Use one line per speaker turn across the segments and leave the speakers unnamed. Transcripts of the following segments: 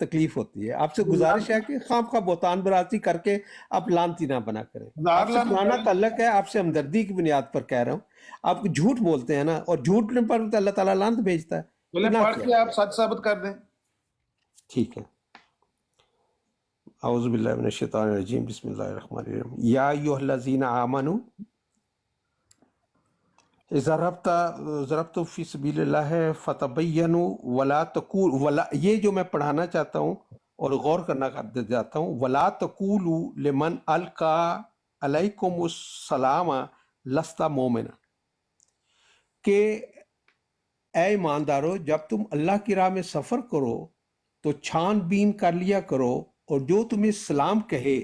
تکلیف ہوتی ہے. آپ سے گزارش ہے کہ خواہ خواہ بہتان برازی کر کے آپ لانتی نہ بنا کریں. آپ سے پرانا تعلق ہے, آپ سے ہمدردی کی بنیاد پر کہہ رہا ہوں. آپ جھوٹ بولتے ہیں نا, اور جھوٹ پر اللہ تعالیٰ لعنت بھیجتا ہے.
پڑھ کے آپ سچ ثابت کر دیں.
ٹھیک ہے. اعوذ باللہ من الشیطان الرجیم, بسم اللہ الرحمن الرحیم. یا ایھا الذین آمنوا اذا ضربتم فی سبیل اللہ فتبینوا ولا تقولوا, یہ جو میں پڑھانا چاہتا ہوں اور غور کرنا چاہتا ہوں, ولا تقولوا لمن القی علیکم السلام لست مومنا, کہ اے ایماندارو جب تم اللہ کی راہ میں سفر کرو تو چھان بین کر لیا کرو, اور جو تمہیں سلام کہے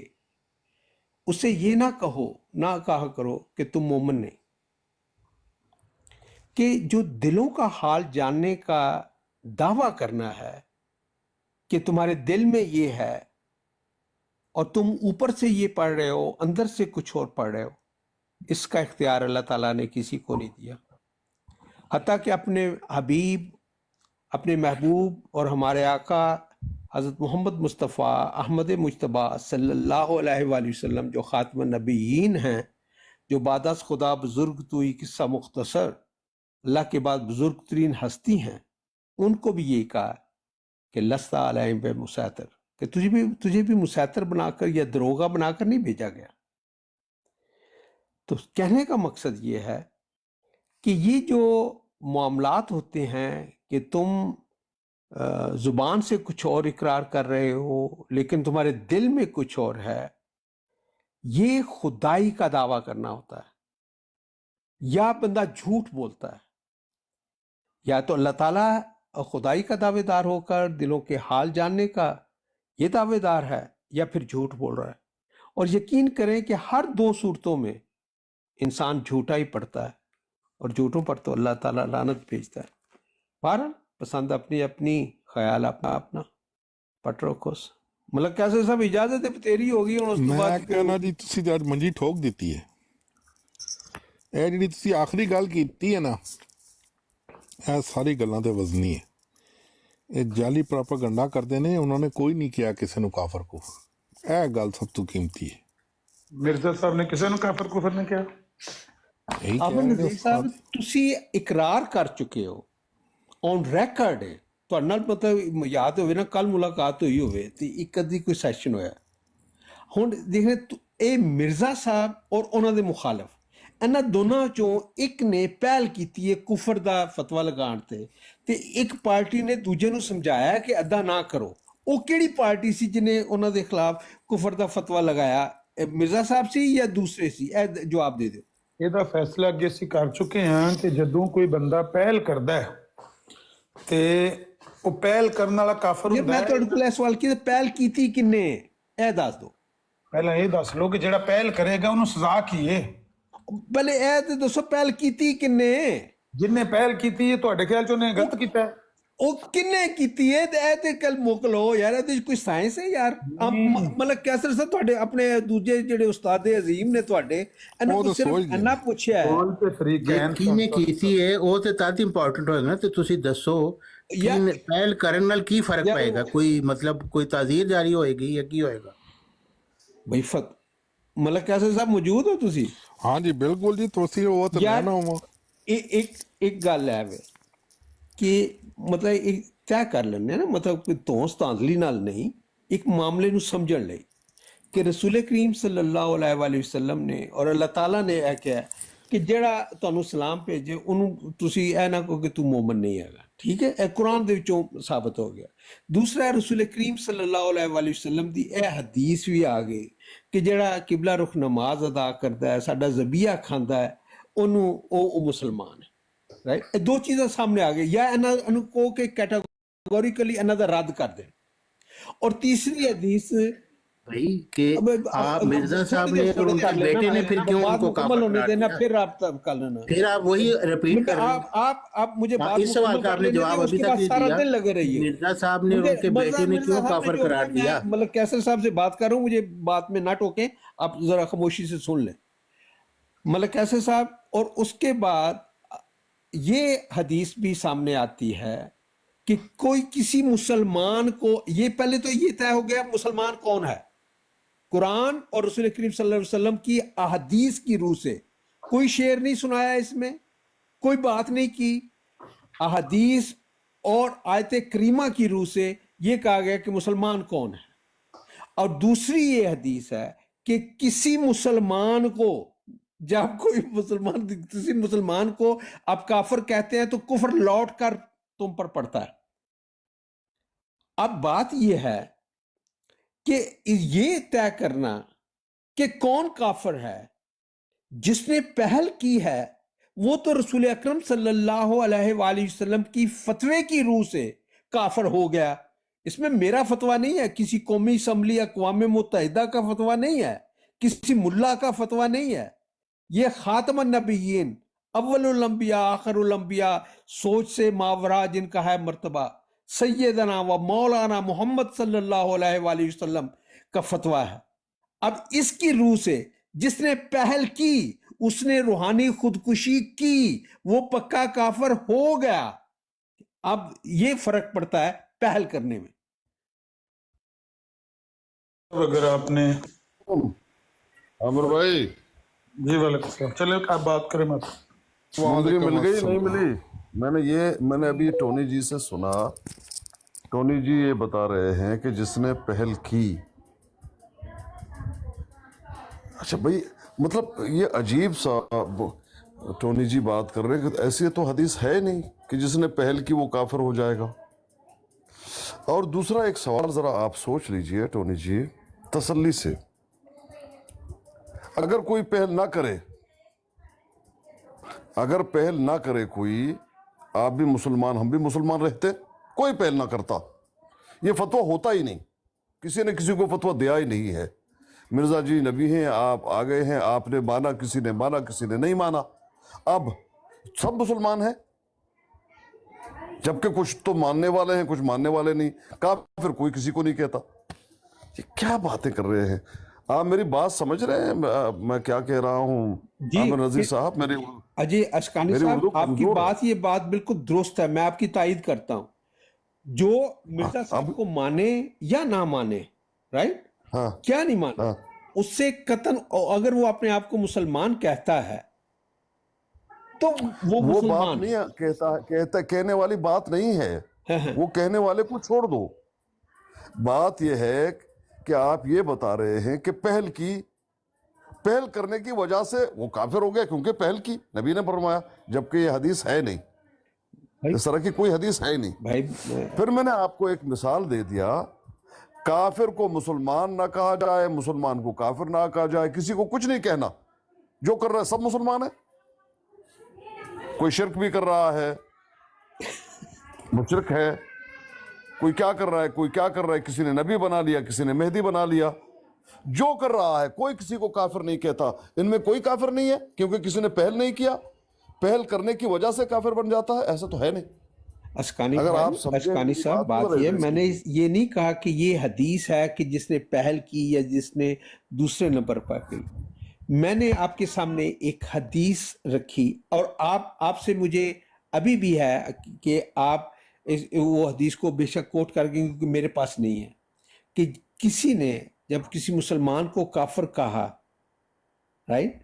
اسے یہ نہ کہا کرو کہ تم مومن نہیں. کہ جو دلوں کا حال جاننے کا دعویٰ کرنا ہے کہ تمہارے دل میں یہ ہے اور تم اوپر سے یہ پڑھ رہے ہو, اندر سے کچھ اور پڑھ رہے ہو, اس کا اختیار اللہ تعالیٰ نے کسی کو نہیں دیا. حتیٰ کہ اپنے حبیب, اپنے محبوب اور ہمارے آقا حضرت محمد مصطفیٰ احمد مجتبیٰ صلی اللہ علیہ وآلہ وسلم, جو خاتم النبیین ہیں, جو بعد از خدا بزرگ توئی قصہ مختصر, اللہ کے بعد بزرگ ترین ہستی ہیں, ان کو بھی یہی کہا کہ لست علیہم بمسیطر, کہ تجھے بھی مسیطر بنا کر یا دروغہ بنا کر نہیں بھیجا گیا. تو کہنے کا مقصد یہ ہے کہ یہ جو معاملات ہوتے ہیں کہ تم زبان سے کچھ اور اقرار کر رہے ہو لیکن تمہارے دل میں کچھ اور ہے, یہ خدائی کا دعویٰ کرنا ہوتا ہے. یا بندہ جھوٹ بولتا ہے, یا تو اللہ تعالیٰ خدائی کا دعوے دار ہو کر دلوں کے حال جاننے کا یہ دعوے دار ہے, یا پھر جھوٹ بول رہا ہے. اور یقین کریں کہ ہر دو صورتوں میں انسان جھوٹا ہی پڑتا ہے, اور جھوٹوں پر تو اللہ تعالیٰ لعنت بھیجتا ہے. بہرحال پسند اپنی اپنی, خیال اپنا پٹ رکھو. مطلب کیسے سب اجازت ہے تیری ہوگی.
میں کہنا جی تسی تے اج منجی ٹھوک دیتی ہے. اے جڑی تسی آخری گل کیتی ہے نا, اے ساری گلاں تے وزنی ہے. اے جعلی پراپاگنڈا کردے نے, انہوں نے کوئی نہیں کیا کسی نو کافر کفر. اے گل سب تو قیمتی ہے.
مرزا صاحب نے کسی نو کافر کفر نہیں کیا.
نظیر صاحب تسی اقرار کر چکے ہو, آن ریکارڈ ہے. تو مطلب یاد ہوئے نا, کل ملاقات ہوئی ہوئے تو ایک ادھی کوئی سیشن ہویا. ہوں دیکھیں اے مرزا صاحب اور انہوں دے مخالف, انہاں دونوں چوں ایک نے پہل کیتی ہے کفر دا فتویٰ لگان تے ایک پارٹی نے دوجے نو سمجھایا کہ ادا نہ کرو. وہ کیڑی پارٹی سی جنہیں انہوں دے خلاف کفر دا فتویٰ لگایا, مرزا صاحب سی یا دوسرے سی؟ اے جواب دے دو.
یہ فیصلہ اگے اسی کر چکے ہیں کہ جدوں کوئی بندہ پہل کردا ہے تے وہ پہل کرنے والا کافر
میں
ہوندا ہے.
تہاڈے کول سوال کیتا, پہل کیتی کنے؟ اے دس دو.
پہلا یہ دس لو کہ جڑا پہل کرے گا انہوں سزا کی ہے.
پہلے اے تے دسو پہل کیتی کنے؟
جن نے پہل کیتی ہے تہاڈے خیال چ انہیں غلط کیتا ہے.
وہ کنے کیتی ہے تے اے تے کل موکلو یار, اے کوئی سائنس ہے یار. مطلب کیسر سے تہاڈے اپنے دوجے جڑے استاد عظیم نے تہاڈے انہاں کو صرف انہاں پوچھیا ہے
کون تے فریقین
کینے کیتی ہے او تے تاد امپورٹنٹ ہوئے نا. تے تسی دسو پہل کرن نال کی فرق پائے گا؟ کوئی مطلب کوئی تعزیر جاری ہوئے گی یا کی ہوئے گا؟
بھائی مطلب کیسر صاحب موجود ہو تسی؟
ہاں جی بالکل جی. تسی وہ تے میں نہ ہوں.
ایک گل ہے کہ مطلب ایک طے کر لینے نا, مطلب کوئی توس تانزلی نال نہیں, ایک معاملے نو سمجھن لئی کہ رسول کریم صلی اللہ علیہ وآلہ وسلم نے اور اللہ تعالیٰ نے اے کہا کہ جڑا تانوں سلام بھیجے انہوں تسی اے نہ کہو کہ تو مومن نہیں ہے گا. ٹھیک ہے, اے قرآن دے وچوں ثابت ہو گیا. دوسرا ہے رسول کریم صلی اللہ علیہ وآلہ وسلم دی اے حدیث بھی آ گئی کہ جڑا قبلہ رخ نماز ادا کرتا ہے, ساڈا ذبیحہ کھاندا ہے, انہوں او مسلمان ہے. رائٹ, دو چیزیں سامنے آ گئی, یا انہوں کو کہ کیٹاگوریکلی انہوں دا رد کر دیں. اور تیسری حدیث
بھائی کہ آپ مرزا صاحب نے اور ان کے بیٹے نے پھر کیوں ان کو کافر قرار دیا؟
پھر آپ کر لینا,
پھر آپ وہی ریپیٹ کر رہے ہیں.
آپ مجھے بات
اس سوال کا آپ نے جواب ابھی تک نہیں دیا.
لگے رہی ہے
مرزا صاحب نے اور ان کے بیٹے نے کیوں کافر قرار دیا؟
مطلب کیسر صاحب سے بات کر رہا ہوں, مجھے بات میں نہ ٹوکیں, آپ ذرا خاموشی سے سن لیں. مطلب کیسر صاحب, اور اس کے بعد یہ حدیث بھی سامنے آتی ہے کہ کوئی کسی مسلمان کو، یہ پہلے تو یہ طے ہو گیا مسلمان کون ہے، قرآن اور رسول کریم صلی اللہ علیہ وسلم کی احادیث کی روح سے کوئی شعر نہیں سنایا، اس میں کوئی بات نہیں کی، احادیث اور آیت کریمہ کی روح سے یہ کہا گیا کہ مسلمان کون ہے۔ اور دوسری یہ حدیث ہے کہ کسی مسلمان کو، جب کوئی مسلمان کسی مسلمان کو آپ کافر کہتے ہیں تو کفر لوٹ کر تم پر پڑتا ہے۔ اب بات یہ ہے کہ یہ طے کرنا کہ کون کافر ہے، جس نے پہل کی ہے وہ تو رسول اکرم صلی اللہ علیہ وآلہ وسلم کی فتوے کی روح سے کافر ہو گیا۔ اس میں میرا فتویٰ نہیں ہے، کسی قومی اسمبلی اقوام متحدہ کا فتویٰ نہیں ہے، کسی ملا کا فتویٰ نہیں ہے، یہ خاتم النبیین، اول الانبیاء، آخر الانبیاء، سوچ سے ماورا جن کا ہے مرتبہ، سیدنا و مولانا محمد صلی اللہ علیہ وآلہ وسلم کا فتویٰ ہے۔ اب اس کی روح سے جس نے پہل کی، اس نے روحانی خودکشی کی، وہ پکا کافر ہو گیا۔ اب یہ فرق پڑتا ہے پہل کرنے میں۔
اگر آپ نے
عامر بھائی
جی وعلیکم السلام، چلے آپ بات کریں مت۔
منظری مل گئی نہیں ملی؟ میں نے ابھی ٹونی جی سے سنا، ٹونی جی یہ بتا رہے ہیں کہ جس نے پہل کی۔ اچھا بھائی، مطلب یہ عجیب سا ٹونی جی بات کر رہے ہیں کہ ایسی تو حدیث ہے نہیں کہ جس نے پہل کی وہ کافر ہو جائے گا۔ اور دوسرا ایک سوال ذرا آپ سوچ لیجئے ٹونی جی تسلی سے، اگر کوئی پہل نہ کرے، اگر پہل نہ کرے کوئی، آپ بھی مسلمان ہم بھی مسلمان رہتے، کوئی پہل نہ کرتا، یہ فتویٰ ہوتا ہی نہیں، کسی نے کسی کو فتویٰ دیا ہی نہیں ہے۔ مرزا جی نبی ہیں، آپ آ گئے ہیں، آپ نے مانا، کسی نے مانا، کسی نے نہیں مانا، اب سب مسلمان ہیں، جبکہ کچھ تو ماننے والے ہیں، کچھ ماننے والے نہیں، کافر کوئی کسی کو نہیں کہتا۔ یہ کیا باتیں کر رہے ہیں آپ؟ میری بات سمجھ رہے ہیں میں کیا کہہ رہا ہوں؟ عامر نذیر صاحب، میری
اجے اشکانی
میری
صاحب،
اردو
آپ کی
کمزور ہے۔
یہ بات بالکل درست ہے، میں آپ کی تائید کرتا ہوں۔ جو مرزا صاحب کو مانے یا نہ مانے، رائٹ،
ہاں
کیا نہیں مانے،
ہاں،
اس سے قطعاً اگر وہ اپنے آپ کو مسلمان کہتا ہے تو وہ
وہ بات
مسلمان
نہیں ہے، کہنے والی بات نہیں ہے،
ہے۔
وہ کہنے والے کو چھوڑ دو۔ بات یہ ہے کہ آپ یہ بتا رہے ہیں کہ پہل کرنے کی وجہ سے وہ کافر ہو گیا، کیونکہ پہل کی نبی نے فرمایا، جبکہ یہ حدیث ہے نہیں، اس طرح کی کوئی حدیث ہے نہیں۔
بھائی
پھر میں نے آپ کو ایک مثال دے دیا، کافر کو مسلمان نہ کہا جائے، مسلمان کو کافر نہ کہا جائے، کسی کو کچھ نہیں کہنا، جو کر رہا ہے سب مسلمان ہے۔ کوئی شرک بھی کر رہا ہے، مشرک ہے، کوئی کیا کر رہا ہے، کوئی کیا کر رہا ہے، کسی نے نبی بنا لیا، کسی نے مہدی بنا لیا، جو کر رہا ہے کوئی کسی کو کافر نہیں کہتا۔ ان میں کوئی کافر نہیں ہے کیونکہ کسی نے پہل نہیں کیا، پہل کرنے کی وجہ سے کافر بن جاتا ہے، ایسا تو ہے نہیں۔
اشکانی
اگر آپ
بھائی،
سمجھیں
اشکانی
میری
صاحب،
بات
بات
تو
یہ
ہے
میں نے یہ نہیں کہا کہ یہ حدیث ہے کہ جس نے پہل کی یا جس نے دوسرے نمبر پر کی۔ میں نے آپ کے سامنے ایک حدیث رکھی، اور آپ سے مجھے ابھی بھی ہے کہ آپ وہ حدیث کو بے شک کوٹ کر گئے، کیونکہ میرے پاس نہیں ہے، کہ کسی نے جب کسی مسلمان کو کافر کہا، رائٹ،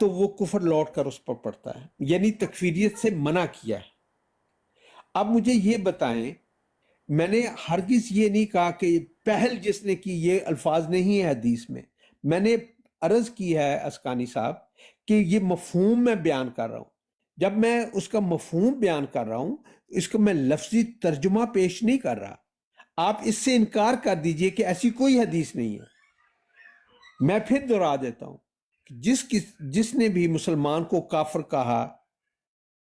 تو وہ کفر لوٹ کر اس پر پڑتا ہے، یعنی تکفیریت سے منع کیا ہے۔ اب مجھے یہ بتائیں، میں نے ہرگز یہ نہیں کہا کہ پہل جس نے کی، یہ الفاظ نہیں ہے حدیث میں نے عرض کی ہے اشکانی صاحب کہ یہ مفہوم میں بیان کر رہا ہوں۔ جب میں اس کا مفہوم بیان کر رہا ہوں، اس کو میں لفظی ترجمہ پیش نہیں کر رہا۔ آپ اس سے انکار کر دیجئے کہ ایسی کوئی حدیث نہیں ہے۔ میں پھر دہرا دیتا ہوں، جس نے بھی مسلمان کو کافر کہا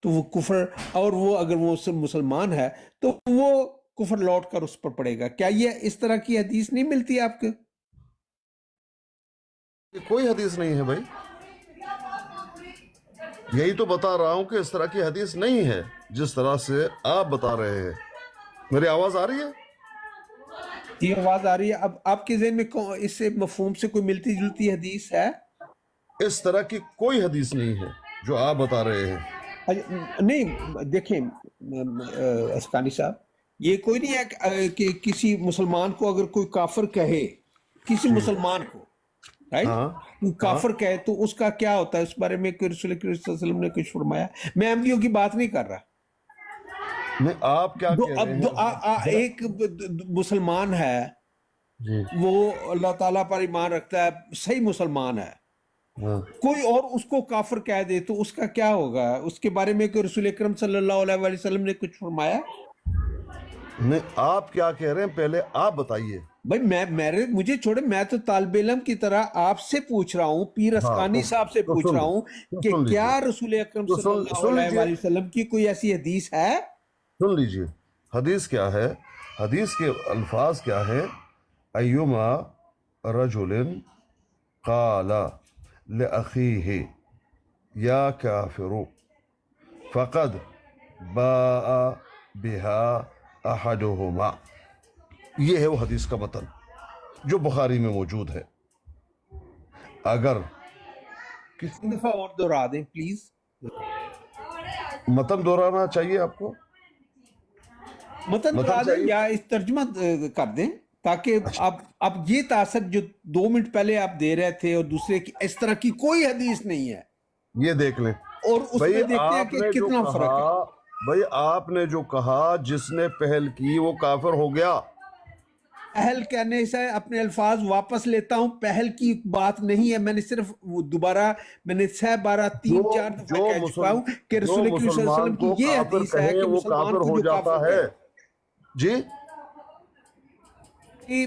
تو وہ کفر، اور وہ اگر وہ مسلمان ہے تو وہ کفر لوٹ کر اس پر پڑے گا۔ کیا یہ اس طرح کی حدیث نہیں ملتی آپ کو؟
کوئی حدیث نہیں ہے بھائی، یہی تو بتا رہا ہوں کہ اس طرح کی حدیث نہیں ہے جس طرح سے آپ بتا رہے ہیں۔ میری آواز آ رہی ہے؟
یہ آواز آ رہی ہے۔ اب آپ کے ذہن میں اس سے مفہوم سے کوئی ملتی جلتی حدیث ہے؟
اس طرح کی کوئی حدیث نہیں ہے جو آپ بتا رہے ہیں۔
نہیں، دیکھیں اشکانی صاحب، یہ کوئی نہیں ہے کہ کسی مسلمان کو اگر کوئی کافر کہے، کسی مسلمان کو، رائٹ، کافر کہے تو اس کا کیا ہوتا ہے؟ اس بارے میں کوئی رسول کریم صلی اللہ علیہ وسلم نے کچھ فرمایا؟ میں احمدیوں کی بات نہیں کر رہا.
نہیں آپ کیا کہہ رہے ہیں؟
ایک مسلمان ہے، وہ اللہ تعالیٰ پر ایمان رکھتا ہے، صحیح مسلمان ہے، کوئی اور اس کو کافر کہہ دے تو اس کا کیا ہوگا؟ اس کے بارے میں کوئی رسول اکرم صلی اللہ علیہ وآلہ وسلم نے کچھ فرمایا؟
نہیں آپ کیا کہہ رہے ہیں پہلے آپ بتائیے.
بھائی مجھے چھوڑے، میں تو طالب علم کی طرح آپ سے پوچھ رہا ہوں، پیر اسقانی صاحب سے پوچھ رہا ہوں کہ کیا رسول اکرم صلی اللہ علیہ وآلہ وسلم کی کوئی ایسی حدیث ہے؟
سن لیجئے حدیث کیا ہے. حدیث کے الفاظ کیا ہے؟ ایما رجل قال لأخیہ یا کافر فقد باء بها احدہما. یہ ہے وہ حدیث کا متن جو بخاری میں موجود ہے. اگر
کسی دفعہ اور دہرا دیں پلیز.
متن دہرانا چاہیے آپ کو؟
متن دہرا دیں یا اس ترجمہ کر دیں تاکہ اب یہ تاثر جو 2 منٹ پہلے آپ دے رہے تھے اور دوسرے کی، اس طرح کی کوئی حدیث نہیں ہے.
یہ دیکھ لیں
اور اس میں دیکھتے ہیں کہ کتنا فرق ہے.
بھائی آپ نے جو کہا جس نے پہل کی وہ کافر ہو گیا.
پہل کہنے سے اپنے الفاظ واپس لیتا ہوں، پہل کی بات نہیں ہے. میں نے صرف دوبارہ میں نے 3-4 دفعہ کہہ چکا ہوں کہ رسول کریم صلی اللہ علیہ وسلم کی یہ حدیث ہے کہ مسلمان کو جو کافر ہے
جی
کہ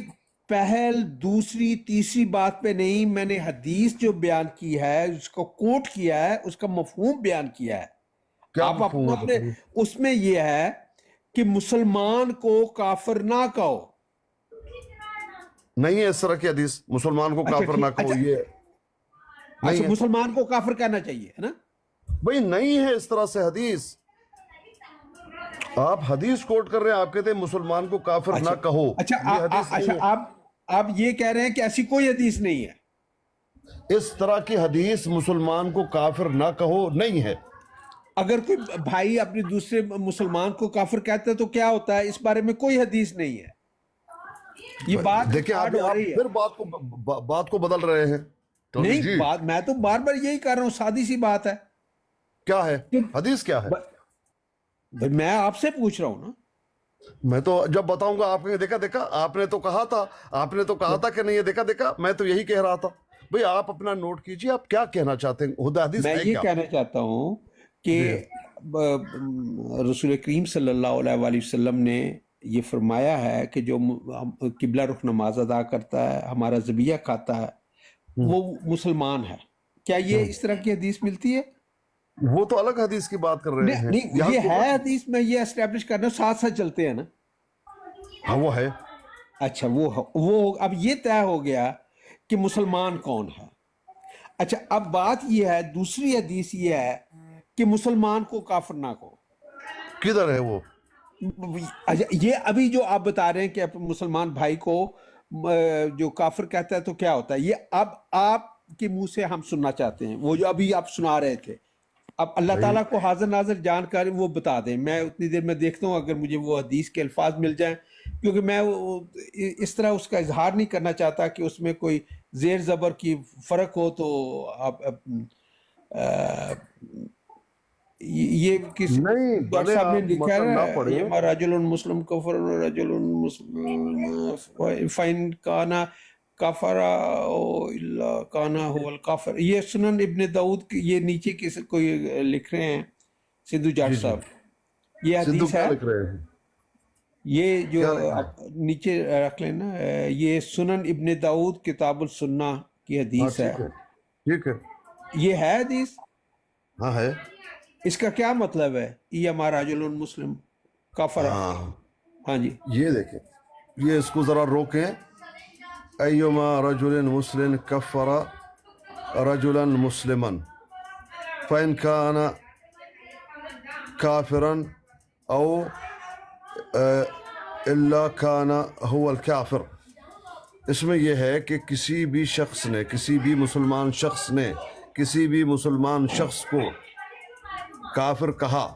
پہل دوسری تیسری بات پہ نہیں. میں نے حدیث جو بیان کی ہے، اس کو کوٹ کیا ہے، اس کا مفہوم بیان کیا ہے. آپ اپنے اس میں یہ ہے کہ مسلمان کو کافر نہ کہو.
نہیں ہے اس طرح کی حدیث مسلمان کو کافر نہ کہو. یہ
اچھا مسلمان کو کافر کہنا چاہیے ہے نا
بھئی نہیں ہے اس طرح سے حدیث. آپ حدیث کوٹ کر رہے ہیں، آپ کہتے ہیں مسلمان کو کافر نہ کہو.
اچھا آپ یہ کہہ رہے ہیں کہ ایسی کوئی حدیث نہیں ہے؟
اس طرح کی حدیث مسلمان کو کافر نہ کہو نہیں ہے.
اگر کوئی بھائی اپنے دوسرے مسلمان کو کافر کہتا ہے تو کیا ہوتا ہے؟ اس بارے میں کوئی حدیث نہیں ہے. یہ بات
دیکھیں آپ پھر بات کو بدل رہے ہیں.
نہیں، بات میں تو بار بار یہی کر رہا ہوں، سادی سی بات ہے.
کیا ہے حدیث کیا ہے؟
میں آپ سے پوچھ رہا ہوں نا.
میں تو جب بتاؤں گا آپ کہیں دیکھا آپ نے تو کہا تھا کہ نہیں. یہ دیکھا میں تو یہی کہہ رہا تھا. بھئی آپ اپنا نوٹ کیجئے، آپ کیا کہنا چاہتے ہیں؟ حدیث
میں یہ کہنا چاہتا ہوں کہ رسول کریم صلی اللہ علیہ وآلہ وسلم نے یہ فرمایا ہے کہ جو قبلہ رخ نماز ادا کرتا ہے، ہمارا ذبیحہ کھاتا ہے، وہ مسلمان ہے. کیا یہ اس طرح کی حدیث ملتی ہے؟
وہ تو الگ حدیث کی بات کر رہے ہیں.
نہیں یہ ہے حدیث، میں یہ اسٹیبلش کرنا، ساتھ ساتھ چلتے ہیں نا.
ہاں وہ ہے.
اچھا وہ اب یہ طے ہو گیا کہ مسلمان کون ہے. اچھا اب بات یہ ہے، دوسری حدیث یہ ہے کہ مسلمان کو کافر نہ کہو.
کدھر ہے وہ؟
اچھا یہ ابھی جو آپ بتا رہے ہیں کہ مسلمان بھائی کو جو کافر کہتا ہے تو کیا ہوتا ہے، یہ اب آپ کے منہ سے ہم سننا چاہتے ہیں. وہ جو ابھی آپ سنا رہے تھے، اب اللہ تعالیٰ کو حاضر ناظر جان کر وہ بتا دیں. میں اتنی دیر میں دیکھتا ہوں اگر مجھے وہ حدیث کے الفاظ مل جائیں، کیونکہ میں اس طرح اس کا اظہار نہیں کرنا چاہتا کہ اس میں کوئی زیر زبر کی فرق ہو. تو آپ یہ کس ڈاکٹر صاحب نے لکھا ہے رجل مسلم کفر رجل مسلم فین کانا کافر الا کانا هو الکافر. یہ سنن ابن داؤد کی، یہ نیچے کس کوئی لکھ رہے ہیں سدھو جاٹ صاحب، یہ حدیث ہے. یہ جو نیچے رکھ لینا، یہ سنن ابن داؤد کتاب السنہ کی حدیث ہے.
ٹھیک ہے،
یہ ہے حدیث.
ہاں ہے.
اس کا کیا مطلب ہے؟ یہ ہمارا رجل مسلم کافر. ہاں جی
یہ دیکھیں، یہ اس کو ذرا روکیں. ایما رجل مسلم کفر رجلا مسلما فإن كان كافرا او الا كان هو الكافر. اس میں یہ ہے کہ کسی بھی شخص نے، کسی بھی مسلمان شخص نے کسی بھی مسلمان شخص کو کافر کہا،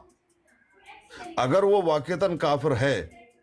اگر وہ واقعتاً کافر ہے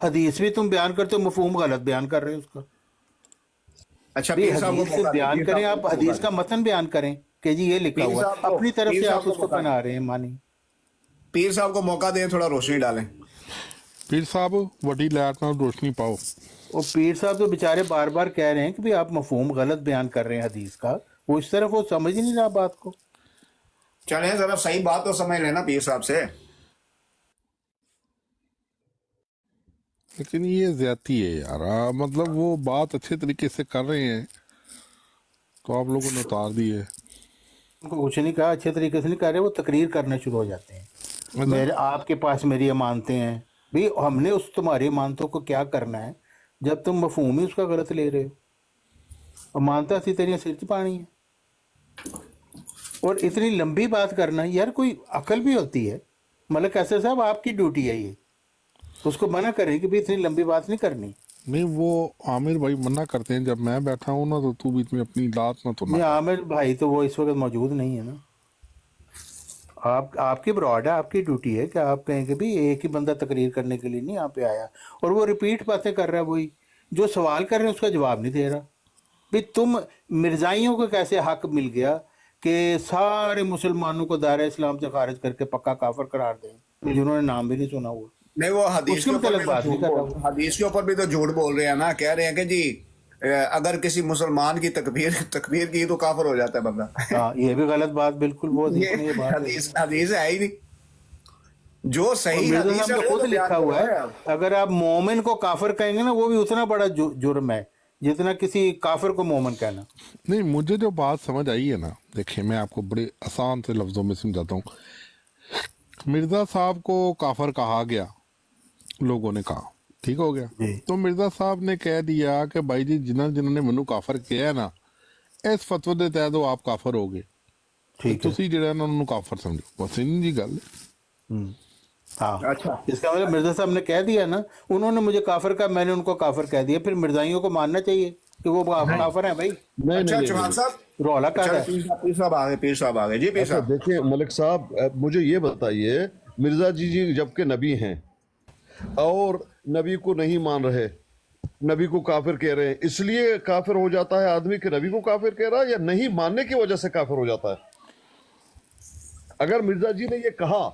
حدیث بھی تم بیان کرتے ہو، مفہوم غلط بیان کر رہے ہو اس کا.
اچھا
بھی
پیر صاحب کو
حدیث سے
موقع دیں،
بیان
پیر
کریں،
صاحب
آپ
کو موقع
حدیث
دیں۔
کا متن بیان کریں کہ جی یہ لکھا
پیر
ہوا
صاحب کو-
اپنی طرف
پیر
سے
صاحب
آپ
کو
اس کو
موقع
بنا رہے ہیں مانی.
پیر صاحب کو موقع دیں، تھوڑا روشنی ڈالیں.
پیر صاحب وڈی لائٹ نال روشنی پاؤ.
اور پیر صاحب تو بیچارے بار بار کہہ رہے ہیں کہ بھی آپ مفہوم غلط بیان کر رہے ہیں حدیث کا، وہ اس طرف وہ سمجھ ہی نہیں رہا بات کو.
چلیں ذرا صحیح بات تو سمجھ لینا پیر صاحب سے.
لیکن یہ زیادتی ہے یار، مطلب وہ بات اچھے طریقے سے کر رہے ہیں تو آپ لوگوں نے اتار دی ہے.
ان کو کچھ نہیں کہا، اچھے طریقے سے نہیں کر رہے، وہ تقریر کرنا شروع ہو جاتے ہیں.
مطلب
میرے آپ کے پاس میری امانتیں ہیں، بھی ہم نے اس تمہاری امانتوں کو کیا کرنا ہے جب تم مفہوم ہی اس کا غلط لے رہے ہو. امانتیں اسی طرح سر کی پانی ہے. اور اتنی لمبی بات کرنا، یار کوئی عقل بھی ہوتی ہے. ملک ایسر صاحب آپ کی ڈیوٹی ہے یہ، اس کو منع کریں کہ بھی اتنی لمبی بات نہیں کرنی.
نہیں، وہ عامر بھائی منع کرتے ہیں، جب میں بیٹھا ہوں نا تو بیچ میں اپنی لات نہ تو
نہیں، عامر بھائی تو وہ اس وقت موجود نہیں ہے نا. آپ کی براڈ ہے، آپ کی ڈیوٹی ہے کہ آپ کہیں کہ بھی ایک ہی بندہ تقریر کرنے کے لیے نہیں یہاں پہ آیا، اور وہ ریپیٹ باتیں کر رہا ہے. وہی جو سوال کر رہے ہیں اس کا جواب نہیں دے رہا. بھی تم مرزائیوں کو کیسے حق مل گیا کہ سارے مسلمانوں کو دائرہ اسلام سے خارج کر کے پکا کافر قرار دیں جنہوں نے نام بھی نہیں سنا ہوا؟
نہیں وہ حدیث
اس
کے
کے
اوپر
متعلق بات نہیں کر رہا ہوں.
حدیث کے اوپر بھی تو جھوٹ بول رہے ہیں نا. کہہ رہے ہیں کہ جی اگر کسی مسلمان کی تکبیر کی تو کافر ہو جاتا ہے بندہ.
ہاں، یہ بھی غلط بات، بالکل وہ حدیث میں یہ
یہ
بات ہے.
حدیث ہے ہی نہیں. جو
اور
صحیح
مرزا
حدیث
صاحب
ہے
نے
وہ
خود
تو بیان
لکھا ہوا
کرو
ہے،
نا آپ.
اگر آپ مومن کو کافر کہیں گے نا وہ بھی اتنا بڑا جرم ہے جتنا کسی کافر کو مومن کہنا.
نہیں، مجھے جو بات سمجھ آئی ہے نا، دیکھیں میں آپ کو بڑے آسان سے لفظوں میں سمجھاتا ہوں. مرزا صاحب کو کافر کہا گیا، لوگوں نے کہا ٹھیک ہو گیا.
جی
تو مرزا صاحب نے کہہ دیا کہ بھائی جی جنہوں نے منو کافر کیا ہے نا، اس فتوی دے تحت وہ آپ کافر ہو گئے،
ٹھیک ہے.
تسی جڑا نا انہوں کافر سمجھو. بس انہی جی گل ہے.
ہاں،
اچھا
اس کا مطلب مرزا صاحب نے کہہ دیا نا، انہوں نے مجھے کافر کہا، میں نے ان کو کافر کہہ دیا. پھر مرزائیوں کو ماننا چاہیے کہ وہ کافر ہیں. بھائی
نہیں
اچھا
نہیں
چوہان
نہیں
صاحب،
رولا کہا
چلو
ہے.
پیر صاحب آ گئے، پیر صاحب آ گئے. جی پیر
اچھا
صاحب.
دیکھیں ملک صاحب، مجھے یہ بتائیے، مرزا جی جب کہ نبی ہیں اور نبی کو نہیں مان رہے، نبی کو کافر کہہ رہے ہیں، اس لیے کافر ہو جاتا ہے آدمی کہ نبی کو کافر کہہ رہا ہے، یا نہیں ماننے کی وجہ سے کافر ہو جاتا ہے؟ اگر مرزا جی نے یہ کہا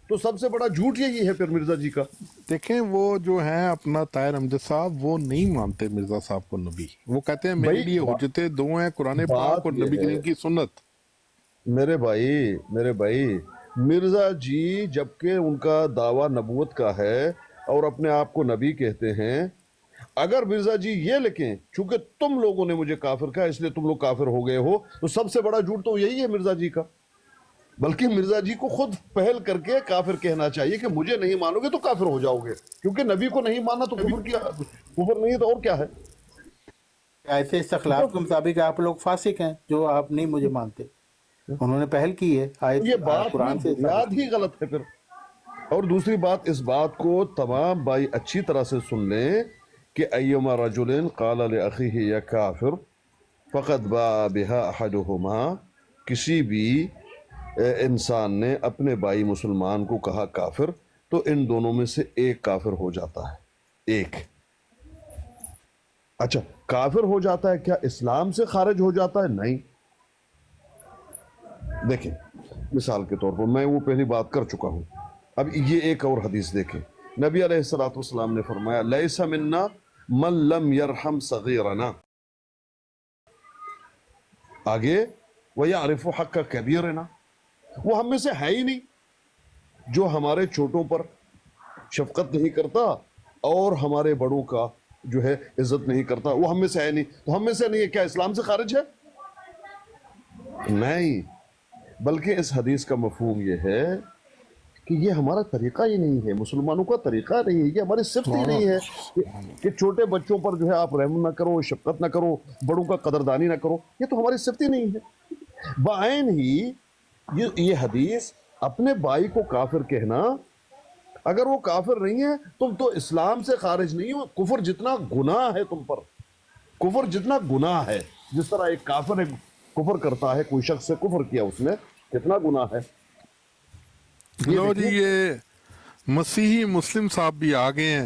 تو سب سے بڑا جھوٹ یہی ہے پھر مرزا جی کا.
دیکھیں وہ جو ہیں اپنا طاہر امجد صاحب، وہ نہیں مانتے مرزا صاحب کو نبی. وہ کہتے ہیں میرے
بھائی
لیے حجتیں دو ہیں، قرآن پاک
بات
اور
یہ
نبی
ہے،
کریم کی سنت.
میرے بھائی مرزا جی جبکہ ان کا دعویٰ نبوت کا ہے اور اپنے آپ کو نبی کہتے ہیں، اگر مرزا جی یہ لکھیں چونکہ تم لوگوں نے مجھے کافر کہا اس لیے تم لوگ کافر ہو گئے ہو، تو سب سے بڑا جھوٹ تو یہی ہے مرزا جی کا. بلکہ مرزا جی کو خود پہل کر کے کافر کہنا چاہیے کہ مجھے نہیں مانو گے تو کافر ہو جاؤ گے، کیونکہ نبی کو نہیں ماننا تو کفر نہیں ہے تو اور کیا ہے.
ایسے استخلاف کے مطابق آپ لوگ فاسق ہیں جو آپ نہیں مجھے مانتے. انہوں نے پہل کی ہے،
یہ بات ہی
قرآن سے
بنیاد ہی غلط ہے پھر. اور دوسری بات، اس بات کو تمام بھائی اچھی طرح سے سن لیں کہ ایما رجل قال لاخیہ یا کافر فقد باء بها احدہما، کسی بھی انسان نے اپنے بھائی مسلمان کو کہا کافر تو ان دونوں میں سے ایک کافر ہو جاتا ہے. ایک. اچھا کافر ہو جاتا ہے، کیا اسلام سے خارج ہو جاتا ہے؟ نہیں. دیکھیں مثال کے طور پر میں وہ پہلی بات کر چکا ہوں، اب یہ ایک اور حدیث دیکھیں. نبی علیہ الصلوۃ والسلام نے فرمایا لیس منا من لم یرحم صغیرنا، آگے ویعرف حق کبیرنا، وہ ہم میں سے ہے ہی نہیں جو ہمارے چھوٹوں پر شفقت نہیں کرتا اور ہمارے بڑوں کا جو ہے عزت نہیں کرتا، وہ ہم میں سے ہے نہیں. تو ہم میں سے نہیں ہے، کیا اسلام سے خارج ہے؟ نہیں، بلکہ اس حدیث کا مفہوم یہ ہے کہ یہ ہمارا طریقہ ہی نہیں ہے، مسلمانوں کا طریقہ نہیں ہے، یہ ہماری صفت ہی نہیں ہے کہ چھوٹے بچوں پر جو ہے آپ رحم نہ کرو، شفقت نہ کرو، بڑوں کا قدردانی نہ کرو. یہ تو ہماری صفت ہی نہیں ہے. بعین ہی یہ حدیث اپنے بھائی کو کافر کہنا، اگر وہ کافر نہیں ہے تم تو اسلام سے خارج نہیں ہو. کفر جتنا گناہ ہے تم پر، کفر جتنا گناہ ہے، جس طرح ایک کافر کفر کرتا ہے، کوئی شخص سے کفر کیا اس نے، کتنا گناہ ہے.
لو جی، یہ مسیحی مسلم صاحب بھی آ گئے ہیں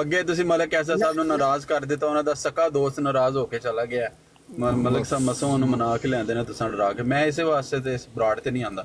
ਅੱਗੇ ਤੁਸੀਂ ਮਲਕ ਕੈਸਰ ਸਾਹਿਬ ਨੂੰ ਨਾਰਾਜ਼ ਕਰ ਦਿੱਤਾ, ਉਹਨਾਂ ਦਾ ਸਕਾ ਦੋਸਤ ਨਾਰਾਜ਼ ਹੋ ਕੇ ਚਲਾ ਗਿਆ। ਮਲਕ ਸਾਹਿਬ ਮਸੋਂ ਨੂੰ ਮਨਾ ਕੇ ਲਿਆਂਦੇ ਨੇ ਤੁਸੀਂ ਡਰਾ ਕੇ। ਮੈਂ ਇਸੇ ਵਾਸਤੇ ਤੇ ਇਸ ਬਰਾੜ ਤੇ ਨਹੀਂ ਆਂਦਾ।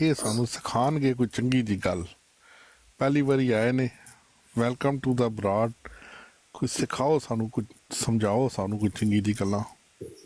ਇਹ ਸਾਨੂੰ ਸਿਖਾਣਗੇ ਕੋਈ ਚੰਗੀ ਜੀ ਗੱਲ। ਪਹਿਲੀ ਵਾਰੀ ਆਏ ਨੇ, ਵੈਲਕਮ ਟੂ ਦਾ ਬਰਾਡ। ਕੋਈ ਸਿਖਾਓ ਸਾਨੂੰ, ਕੁਝ ਸਮਝਾਓ ਸਾਨੂੰ ਕੋਈ ਚੰਗੀ ਜੀ ਗੱਲਾਂ।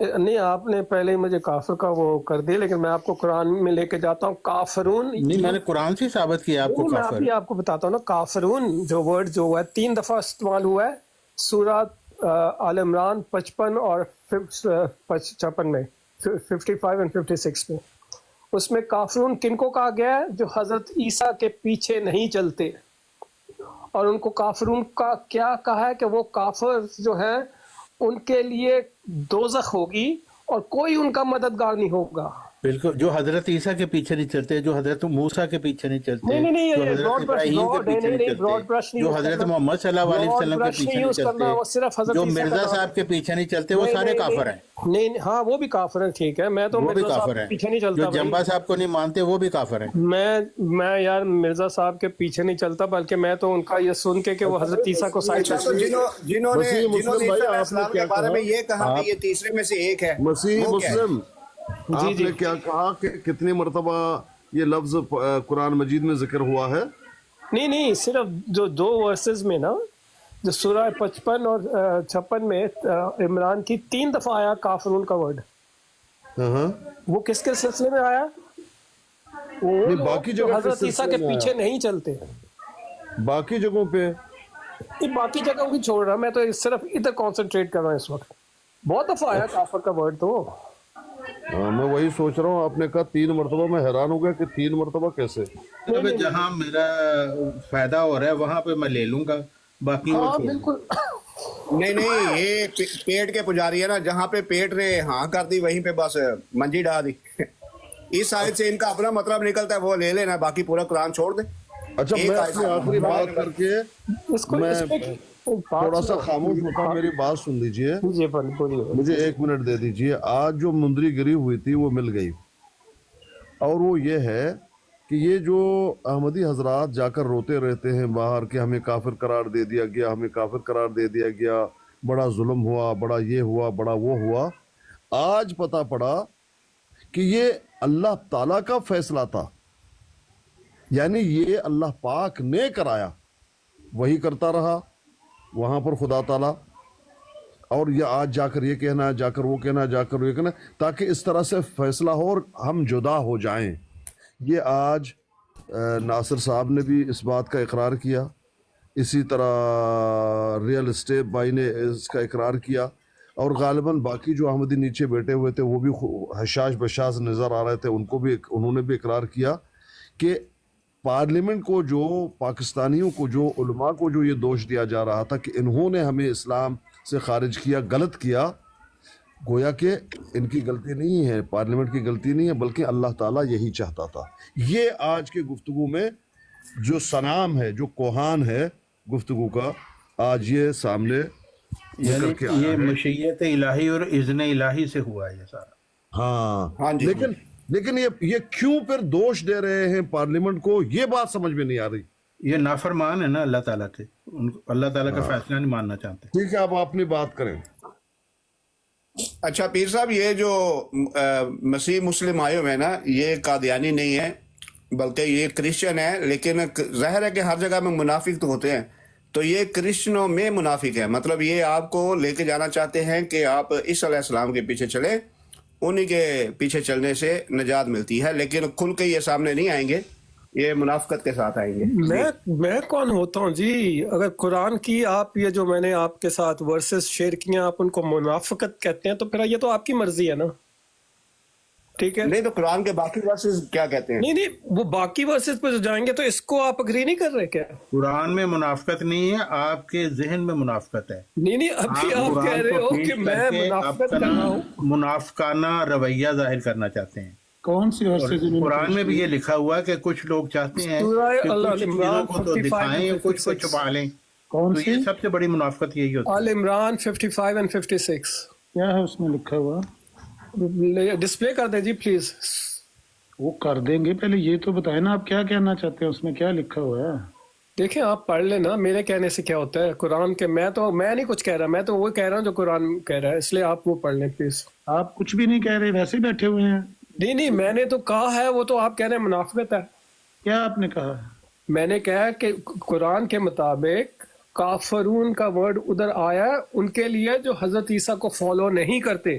نہیں آپ نے پہلے ہی مجھے کافر کا وہ کر دیا، لیکن میں آپ کو قرآن میں لے کے جاتا ہوں کافرون.
نہیں میں نے قرآن سے ثابت کیا آپ کو
میں
کافر.
ابھی آپ کو بتاتا ہوں نا، کافرون جو ورڈ جو ہوا ہے 3 دفعہ استعمال ہوا ہے سورہ آل عمران 55 اور 56 میں، 55 اور 56 میں. اس میں کافرون کن کو کہا گیا ہے؟ جو حضرت عیسیٰ کے پیچھے نہیں چلتے. اور ان کو کافرون کا کیا کہا ہے کہ وہ کافر جو ہیں ان کے لیے دوزخ ہوگی اور کوئی ان کا مددگار نہیں ہوگا.
بالکل، جو حضرت عیسیٰ کے پیچھے نہیں چلتے، جو حضرت موسیٰ کے پیچھے نہیں چلتے،
نہیں
جو
یہ
حضرت
براڈ برش،
ابراہیم کے پیچھے نہیں
براڈ برش
چلتے،
نہیں
جو
یوز
حضرت
کرنا،
محمد صلی اللہ علیہ
براڈ
وسلم کے
برش
پیچھے
نہیں
نہیں
یوز کرنا، وہ
چلتے،
صرف حضرت
جو
عیسیٰ
مرزا
کا
صاحب کے پیچھے نہیں چلتے، وہ سارے کافر ہیں.
نہیں ہاں وہ بھی کافر ہیں، ٹھیک ہے. میں تو
وہ بھی
مرزا صاحب
کافر
کے
ہیں.
پیچھے نہیں
جو
چلتا بھائی.
جنبا صاحب کو نہیں مانتے وہ بھی کافر ہیں.
میں یار مرزا صاحب کے پیچھے نہیں چلتا، بلکہ میں تو ان کا یہ سن کے کہ وہ حضرت عیسیٰ کو سائڈ
اچھا تو جنہوں نے
مسیح مسلم بھائی،
عیسیٰ علیہ
آپ نے
السلام
کیا
کے بارے
کہا؟
میں یہ کہا کہ یہ تیسرے میں سے ایک ہے،
مسیح
وہ کیا ہے؟
مسلم آپ نے کیا کہا کہ کتنی مرتبہ یہ لفظ قرآن مجید میں ذکر ہوا ہے؟
نہیں صرف جو 2 ورسز میں نا، جو سورہ 55 اور 56 میں عمران کی 3 دفعہ آیا کافرون کا ورڈ. وہ کس کے سلسلے میں آیا؟ وہ لوگ
باقی
جو
جگہ
حضرت عیسیٰ کے پیچھے نہیں چلتے.
باقی جگہوں پہ
یہ باقی جگہوں کی چھوڑ رہا، میں تو صرف ادھر کانسنٹریٹ کر رہا ہوں اس وقت. بہت دفعہ آیا کافر کا ورڈ تو.
میں وہی سوچ رہا ہوں، آپ نے کہا 3 مرتبہ، میں حیران ہو گیا کہ 3 مرتبہ کیسے؟
جہاں میرا فائدہ ہو رہا ہے وہاں پہ میں لے لوں گا، باقی وہ
ہاں
چھوڑ دوں.
بالکل.
نہیں یہ پیٹ کے پجاری ہے نا، جہاں پہ پیٹ نے ہاں کر دی وہیں پہ بس منجی ڈال دی. اس آیت سے ان کا اپنا مطلب نکلتا ہے، وہ لے لینا، باقی پورا قرآن چھوڑ دیں.
اچھا میں اپنی آخری بات کر کے
اس کو
میں
اس پہ
تھوڑا سا خاموش ہوتا ہوں، میری بات سن لیجئے،
جی بولیے.
مجھے 1 منٹ دے دیجئے. آج جو مندری گری ہوئی تھی وہ مل گئی، اور وہ یہ ہے کہ یہ جو احمدی حضرات جا کر روتے رہتے ہیں باہر کہ ہمیں کافر قرار دے دیا گیا، ہمیں کافر قرار دے دیا گیا، بڑا ظلم ہوا، بڑا یہ ہوا، بڑا وہ ہوا. آج پتہ پڑا کہ یہ اللہ تعالیٰ کا فیصلہ تھا، یعنی یہ اللہ پاک نے کرایا. وہی کرتا رہا وہاں پر خدا تعالیٰ، اور یہ آج جا کر یہ کہنا، جا کر وہ کہنا، جا کر یہ کہنا، تاکہ اس طرح سے فیصلہ ہو اور ہم جدا ہو جائیں. یہ آج ناصر صاحب نے بھی اس بات کا اقرار کیا، اسی طرح ریئل اسٹیٹ بھائی نے اس کا اقرار کیا، اور غالباً باقی جو احمدی نیچے بیٹھے ہوئے تھے وہ بھی حشاش بشاش نظر آ رہے تھے، انہوں نے بھی اقرار کیا کہ پارلیمنٹ کو، جو پاکستانیوں کو، جو علماء کو جو یہ دوش دیا جا رہا تھا کہ انہوں نے ہمیں اسلام سے خارج کیا، غلط کیا، گویا کہ ان کی غلطی نہیں ہے، پارلیمنٹ کی غلطی نہیں ہے، بلکہ اللہ تعالیٰ یہی چاہتا تھا. یہ آج کے گفتگو میں جو سنام ہے، جو کوہان ہے گفتگو کا، آج یہ سامنے نکل کے آیا
یہ
ہے.
مشیت الہی اور اذن الہی سے ہوا ہے یہ سارا.
ہاں جی. لیکن یہ کیوں پھر دوش دے رہے ہیں پارلیمنٹ کو، یہ بات سمجھ میں نہیں آ رہی.
یہ نافرمان ہے نا اللہ تعالیٰ کے، اللہ تعالیٰ کا فیصلہ نہیں ماننا چاہتے.
ٹھیک ہے، آپ اپنی بات کریں.
اچھا پیر صاحب، یہ جو مسیح مسلم آئے ہوئے ہیں نا، یہ قادیانی نہیں ہے، بلکہ یہ کرسچن ہے. لیکن ظاہر ہے کہ ہر جگہ میں منافق تو ہوتے ہیں، تو یہ کرسچنوں میں منافق ہے. مطلب یہ آپ کو لے کے جانا چاہتے ہیں کہ آپ عیسیٰ علیہ السلام کے پیچھے چلیں، انہی کے پیچھے چلنے سے نجات ملتی ہے، لیکن کھل کے یہ سامنے نہیں آئیں گے، یہ منافقت کے ساتھ آئیں گے.
میں کون ہوتا ہوں جی؟ اگر قرآن کی آپ یہ جو میں نے آپ کے ساتھ ورسز شیئر کیے آپ ان کو منافقت کہتے ہیں، تو پھر یہ تو آپ کی مرضی ہے نا. ٹھیک ہے،
نہیں تو قرآن کے باقی ورسز کیا کہتے ہیں؟
نہیں وہ باقی ورسز پہ جو جائیں گے تو اس کو آپ اگری نہیں کر رہے کیا؟
قرآن میں منافقت نہیں ہے، آپ کے ذہن میں منافقت ہے.
نہیں ابھی آپ کہہ رہے ہو کہ میں منافقت کر رہا ہوں،
منافقانہ رویہ ظاہر کرنا چاہتے ہیں.
کون سی
قرآن میں بھی یہ لکھا ہوا ہے کہ کچھ لوگ چاہتے ہیں کہ کچھ چیزوں کو تو دکھائیں، کچھ کو چھپا لیں. تو یہ سب سے بڑی منافقت یہی ہوتی ہے.
آل عمران 55 and 56
کیا ہے اس میں لکھا ہوا؟
ڈسپلے کر دیں جی پلیز.
وہ کر دیں گے، پہلے یہ تو بتائیں نا آپ کیا کہنا چاہتے ہیں، اس میں کیا لکھا ہوا ہے؟
دیکھیں آپ پڑھ لیں نا، میرے کہنے سے کیا ہوتا ہے قرآن کے. میں نہیں کچھ کہہ رہا، میں تو وہ کہہ رہا ہوں جو قرآن کہہ رہا ہے، اس لیے آپ وہ پڑھ لیں پلیز.
آپ کچھ بھی نہیں کہہ رہے، ویسے ہی بیٹھے ہوئے ہیں.
نہیں میں نے تو کہا ہے، وہ تو آپ کہہ رہے ہیں منافقت ہے.
کیا آپ نے کہا؟
میں نے کہا کہ قرآن کے مطابق کافرون کا ورڈ ادھر آیا ہے ان کے لیے جو حضرت عیسیٰ کو فالو نہیں کرتے،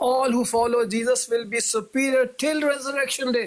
all who follow Jesus will be superior till resurrection day.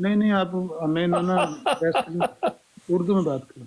نہیں آپ ہمیں نا اردو میں بات کریں.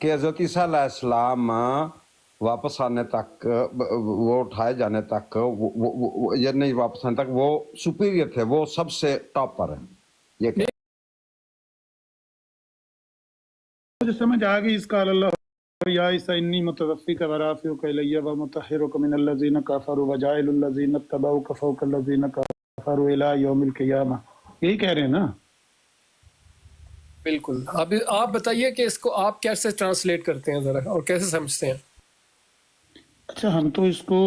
کہ حضرت عیسیٰ علیہ السلام واپس آنے تک، وہ اٹھائے جانے تک، یا نہیں واپس آنے تک وہ سپیریئر تھے، وہ سب سے ٹاپ پر ہیں. یہ
مجھے سمجھ آ گئی. اس کا اللہ یا عیسیٰ انی متوفیک ورافعک الی ومطہرک من الذین کفروا وجاعل الذین اتبعوک فوق الذین کفروا الی یوم القیامہ. یہی کہہ رہے ہیں نا؟
بالکل. اب آپ بتائیے کہ اس کو آپ کیسے ٹرانسلیٹ کرتے ہیں ذرا، اور کیسے سمجھتے ہیں؟
اچھا، ہم تو اس کو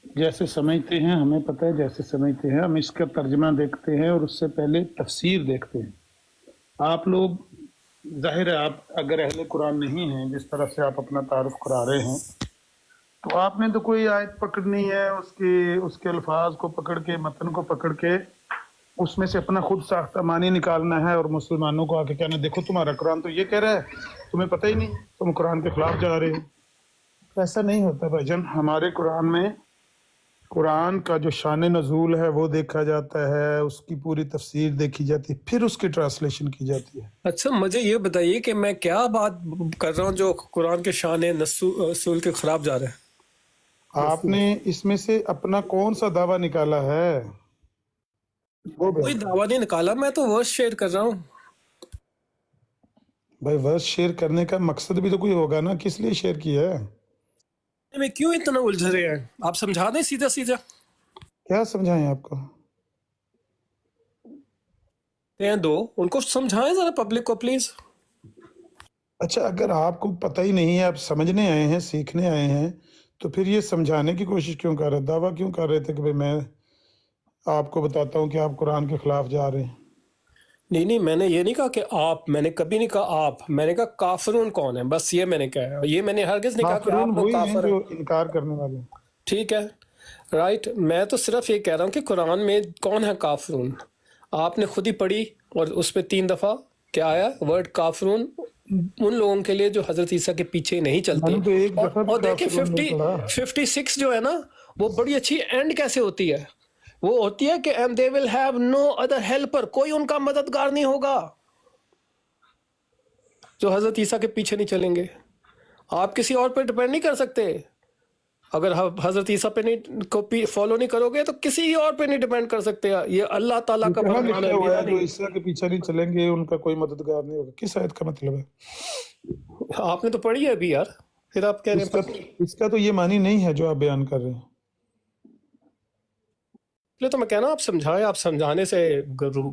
جیسے سمجھتے ہیں، ہمیں پتہ ہے جیسے سمجھتے ہیں. ہم اس کا ترجمہ دیکھتے ہیں اور اس سے پہلے تفسیر دیکھتے ہیں. آپ لوگ ظاہر ہے آپ اگر اہل قرآن نہیں ہیں، جس طرح سے آپ اپنا تعارف کرا رہے ہیں، تو آپ نے تو کوئی آیت پکڑنی ہے، اس کے الفاظ کو پکڑ کے، متن کو پکڑ کے اس میں سے اپنا خود ساختہ معنی نکالنا ہے اور مسلمانوں کو آ کے کہنا دیکھو تمہارا قرآن تو یہ کہہ رہا ہے، تمہیں پتہ ہی نہیں، تم قرآن کے خلاف جا رہے ہو. ایسا نہیں ہوتا بھائی جان. ہمارے قرآن میں قرآن کا جو شان نزول ہے وہ دیکھا جاتا ہے، اس کی پوری تفسیر دیکھی جاتی ہے، پھر اس کی ٹرانسلیشن کی جاتی ہے.
اچھا، مجھے یہ بتائیے کہ میں کیا بات کر رہا ہوں جو قرآن کے شان نزول کے خلاف جا رہا ہے؟
آپ نے اس میں سے اپنا کون سا دعویٰ نکالا ہے؟
کوئی دعویٰ نہیں نکالا، میں تو ورس شیئر کر رہا ہوں.
بھائی ورس شیئر کرنے کا مقصد بھی تو کوئی ہوگا نا، کس لیے شیئر کیا ہے؟
میں کیوں اتنا الجھ رہے ہیں؟ آپ سمجھا دیں سیدھا سیدھا.
کیا سمجھائیں آپ کو؟
دو ان کو سمجھائیں ذرا، پبلک کو پلیز.
اچھا، اگر آپ کو پتہ ہی نہیں ہے، آپ سمجھنے آئے ہیں، سیکھنے آئے ہیں، تو پھر یہ سمجھانے کی کوشش کیوں کر رہے، دعویٰ کیوں کر رہے تھے کہ بھئی میں آپ کو بتاتا ہوں کہ آپ قرآن کے خلاف جا رہے ہیں؟
نہیں، میں نے یہ نہیں کہا کہ آپ، میں نے کبھی نہیں کہا آپ، میں نے کہا کافرون کون ہے، بس یہ میں نے کہا. یہ میں نے ہرگز نہیں کہا کہ آپ لوگ
وہی ہیں
کافر ہیں.
جو انکار کرنے والے ہیں.
ٹھیک ہے، رائٹ. میں تو صرف یہ کہہ رہا ہوں کہ قرآن میں کون ہے کافرون. آپ نے خود ہی پڑھی اور اس پہ 3 دفعہ کیا آیا ورڈ کافرون ان لوگوں کے لیے جو حضرت عیسیٰ کے پیچھے نہیں چلتے.
میں تو ایک دفعہ بھی
اور دیکھیں
کافرون نہیں پڑھا.
56 جو ہے نا، وہ بڑی اچھی اینڈ کیسے ہوتی ہے، وہ ہوتی ہے کہ and they will have no other helper، کوئی ان کا مددگار نہیں ہوگا جو حضرت عیسیٰ کے پیچھے نہیں چلیں گے. آپ کسی اور پہ ڈپینڈ نہیں کر سکتے. اگر حضرت عیسیٰ پہ نہیں کو فالو نہیں کرو گے تو کسی اور پہ نہیں ڈیپینڈ کر سکتے. یہ اللہ تعالیٰ کا
کہاں
فرمان
لکھا
ہے،
ہوا
میرا
ہے جو
نہیں.
عیسیٰ کے پیچھے نہیں چلیں گے ان کا کوئی مددگار نہیں ہوگا؟ کس آیت کا مطلب ہے؟
آپ نے تو پڑھی ہے ابھی یار، پھر آپ کہہ رہے ہیں.
اس کا تو یہ معنی نہیں ہے جو آپ بیان کر رہے ہیں.
تو میں کہنا آپ سمجھائیں، آپ سمجھانے سے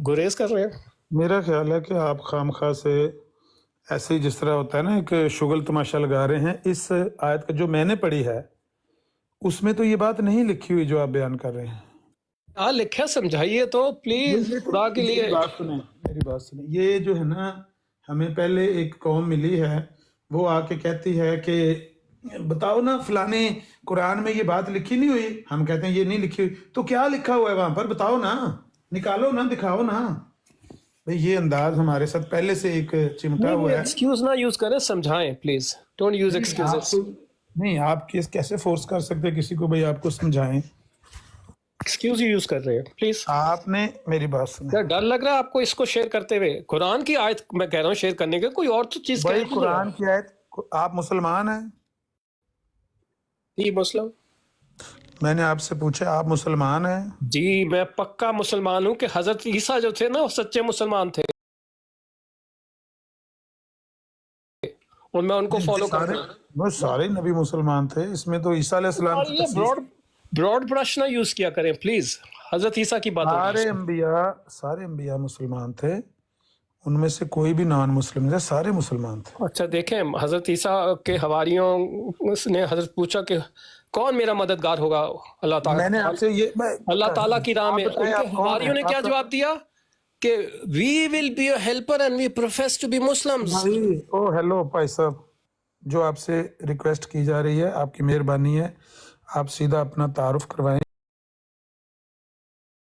گریز کر رہے ہیں.
میرا خیال ہے کہ آپ خامخواہ سے ایسے ہی جس طرح ہوتا ہے نا ایک شغل تماشا لگا رہے ہیں. اس آیت کا جو میں نے پڑھی ہے اس میں تو یہ بات نہیں لکھی ہوئی جو آپ بیان کر رہے ہیں.
لکھا سمجھائیے تو پلیز، خدا کے لیے.
میری بات سنیں. یہ جو ہے نا، ہمیں پہلے ایک قوم ملی ہے، وہ آ کے کہتی ہے کہ بتاؤ نا فلانے قرآن میں یہ بات لکھی نہیں ہوئی. ہم کہتے ہیں یہ نہیں لکھی ہوئی. تو کیا لکھا ہوا ہے وہاں پر؟ بتاؤ نا، نکالو نا، دکھاؤ نا. بھئی یہ انداز ہمارے ساتھ پہلے سے ایک چمٹا ہوا ہے.
ایکسکیوز نہ یوز کریں، سمجھائیں پلیز. Don't use excuses.
نہیں، آپ کیسے فورس کر سکتے کسی کو بھئی آپ کو سمجھائیں؟
ایکسکیوز ہی یوز کر رہے ہیں پلیز.
آپ نے میری بات سنیں.
ڈر لگ رہا ہے آپ کو اس کو شیئر کرتے ہوئے؟ قرآن کی آیت میں کہہ رہا ہوں شیئر کرنے کے، کوئی اور تو چیز
بھائی قرآن کی آیت. آپ مسلمان ہیں؟
جی مسلم.
میں نے آپ سے پوچھا آپ مسلمان ہیں؟
جی میں پکا مسلمان ہوں کہ حضرت عیسیٰ جو تھے نا وہ سچے مسلمان تھے اور میں ان کو فالو کرتا ہوں.
وہ سارے نبی مسلمان تھے، اس میں تو عیسیٰ علیہ السلام
اور یہ براڈ برش نہ یوز کیا کریں پلیز. حضرت عیسیٰ کی بات.
سارے انبیاء مسلمان تھے، ان میں سے کوئی بھی نان مسلم تھے، سارے مسلمان تھے.
اچھا دیکھیں، حضرت عیسیٰ کے حواریوں نے حضرت پوچھا کہ کون میرا مددگار ہوگا اللہ تعالیٰ.
میں نے آپ سے یہ
اللہ تعالیٰ کی راہ میں. ان کے حواریوں نے کیا جواب دیا کہ we will be a helper and we profess to be Muslims.
O hello بھائی صاحب، جو آپ سے ریکویسٹ کی جا رہی ہے، آپ کی مہربانی ہے آپ سیدھا اپنا تعارف کروائیں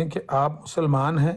کہ آپ مسلمان ہیں.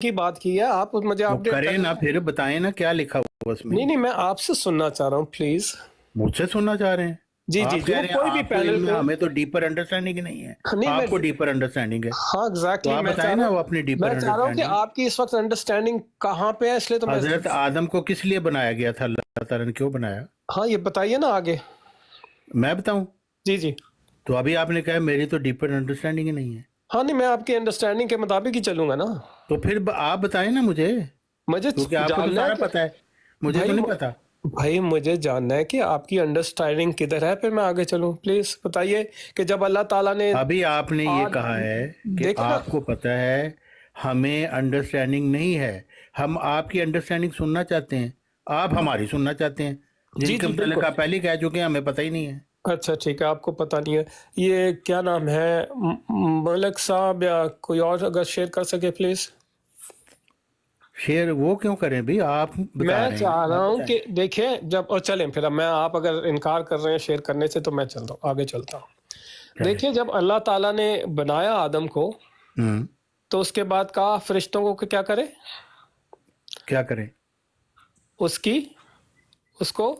کی بات کی ہے, آپ مجھے
تو
اپڈیٹ
کریں
کریں.
نا, پھر بتائیں نا کیا لکھا ہوا اس میں.
نہیں میں آپ سے سننا چاہ رہا ہوں پلیز.
مجھ سے سننا چاہ رہے ہیں؟
جی
آپ
جی
کہہ رہے ہیں
کوئی بھی
آپ کو
پینل
علم ہے,
پہ.
ہمیں تو ڈیپر انڈرسٹینڈنگ نہیں ہے.
نہیں
آپ
میں,
کو ڈیپر انڈرسٹینڈنگ ہے,
ہاں
تو
ایگزیکٹلی
آپ
میں
بتائیں
چاہ
نا
رہا
وہ
ہوں,
اپنی ڈیپر
میں چاہ رہا ہوں کہ
انڈرسٹینڈنگ.
آپ کی اس وقت انڈرسٹینڈنگ کہاں پہ ہے, اس لیے تو میں.
حضرت آدم کو کس لیے بنایا گیا تھا, اللہ تعالیٰ نے کیوں بنایا؟
ہاں یہ بتائیے نا آگے.
میں بتاؤں؟
جی جی.
تو ابھی آپ نے کہا میری تو ڈیپر انڈرسٹینڈنگ ہی نہیں ہے.
ہاں نہیں میں آپ کی انڈرسٹینڈنگ کے مطابق ہی چلوں گا نا.
تو پھر آپ بتائیں نا مجھے,
مجھے
کیونکہ آپ کو تو
جاننا
سارا
ہے کہ
پتا ہے, مجھے تو نہیں پتا.
بھائی مجھے جاننا ہے کہ آپ کی انڈرسٹینڈنگ کدھر ہے, پھر میں آگے چلوں. پلیز بتائیے کہ جب اللہ تعالیٰ نے
ابھی آپ نے یہ کہا ہے کہ آپ کو پتا ہے ہمیں انڈرسٹینڈنگ نہیں ہے, ہم آپ کی انڈرسٹینڈنگ سننا چاہتے ہیں, آپ ہماری سننا چاہتے ہیں, جن کے متعلق آپ پہلے کہہ چکے ہیں ہمیں پتہ ہی نہیں ہے.
اچھا ٹھیک ہے, آپ کو پتہ نہیں ہے. یہ کیا نام ہے, ملک صاحب یا کوئی اور اگر شیئر کر سکے پلیز.
شیئر وہ کیوں کریں بھی, آپ بتا
میں
رہے ہیں.
چاہ رہا ہوں کہ دیکھیں جب, اور چلیں پھر میں, آپ اگر انکار کر رہے ہیں شیئر کرنے سے تو میں چلتا ہوں, آگے چلتا ہوں. دیکھیں جب اللہ تعالیٰ نے بنایا آدم کو, تو اس کے بعد کہا فرشتوں کو کہ کیا کرے,
کیا کریں,
اس کو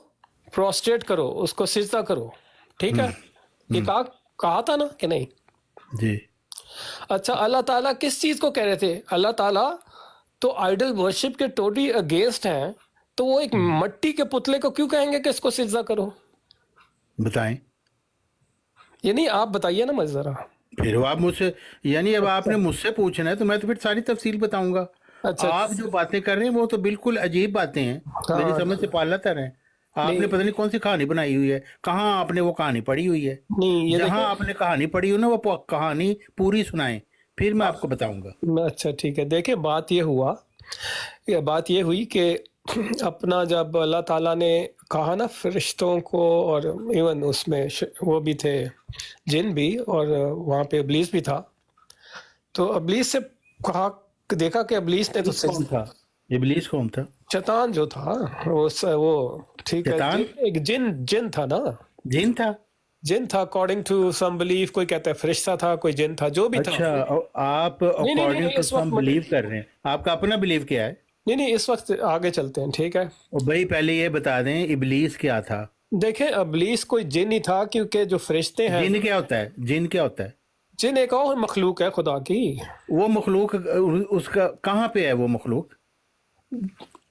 پروسٹریٹ کرو, اس کو سجدہ کرو. ٹھیک ہے, یہ کہا تھا نا کہ نہیں؟
جی.
اچھا اللہ تعالیٰ کس چیز کو کہہ رہے تھے؟ اللہ تعالیٰ تو آئیڈل ورشپ کے ٹوٹلی اگینسٹ ہیں, تو وہ ایک مٹی کے پتلے کو کیوں کہیں گے کہ اس کو سجدہ کرو؟
بتائیں.
یعنی آپ بتائیے نا مجھے ذرا.
پھر آپ مجھ سے, یعنی اب آپ نے مجھ سے پوچھنا ہے تو میں تو پھر ساری تفصیل بتاؤں گا. آپ جو باتیں کر رہے ہیں وہ تو بالکل عجیب باتیں ہیں, میری سمجھ سے پالا تر ہیں. آپ نے پتہ نہیں کون سی کہانی بنائی ہوئی ہے, کہاں آپ نے وہ کہانی پڑھی ہوئی ہے. جہاں آپ نے کہانی پڑھی ہوئی نا وہ کہانی پوری سنائیں, پھر میں آپ کو بتاؤں گا.
اچھا ٹھیک ہے. دیکھیں بات یہ ہوئی کہ اپنا جب اللہ تعالیٰ نے کہا نا فرشتوں کو, اور ایون اس میں وہ بھی تھے جن بھی, اور وہاں پہ ابلیس بھی تھا, تو ابلیس سے کہا, دیکھا کہ ابلیس نے تو
کون تھا, ابلیس کون تھا؟
شیطان جو تھا وہ ٹھیک ہے, ایک جن تھا نا. جن تھا اکارڈنگ ٹو سم بلیف, کوئی کہتا ہے فرشتہ تھا, کوئی جن تھا, جو بھی تھا.
اچھا آپ اکارڈنگ ٹو سم بلیو کر رہے ہیں, آپ کا اپنا بلیو کیا ہے؟
نہیں اس وقت آگے چلتے ہیں. ٹھیک ہے
بھائی, پہلے یہ بتا دیں ابلیس کیا تھا.
دیکھیں ابلیس کوئی جن ہی تھا, کیونکہ جو فرشتے ہیں.
جن کیا ہوتا ہے, جن کیا ہوتا ہے؟
جن ایک اور مخلوق ہے خدا کی.
وہ مخلوق اس کا کہاں پہ ہے, وہ مخلوق